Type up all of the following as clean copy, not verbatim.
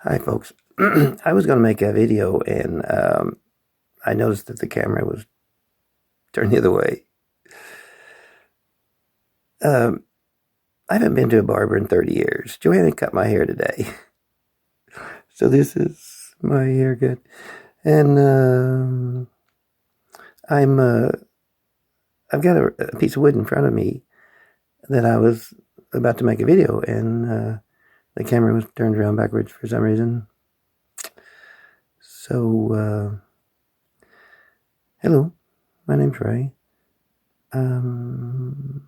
Hi folks. I was going to make a video and I noticed that the camera was turned the other way. Um, I haven't been to a barber in 30 years. Joanna cut my hair today. So this is my haircut. And I've got a piece of wood in front of me that I was about to make a video, and the camera was turned around backwards for some reason. So, hello, my name's Ray. I'm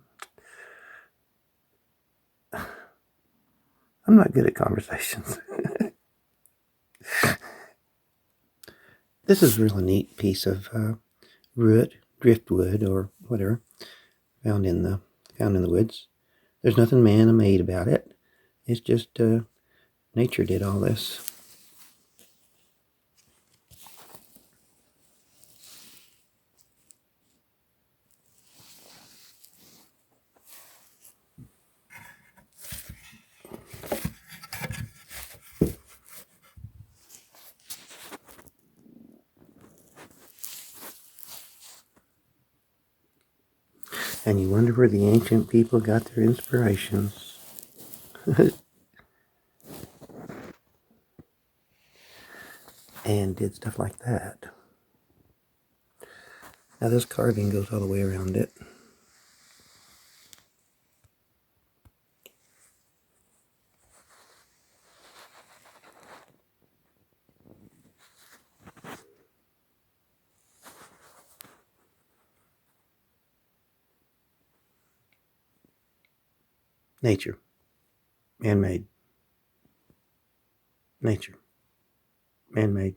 not good at conversations. This is a really neat piece of driftwood, or whatever, found in the woods. There's nothing man-made about it. It's just nature did all this. And you wonder where the ancient people got their inspirations. And did stuff like that. Now this carving goes all the way around it. Nature. Man-made. Nature. Man-made.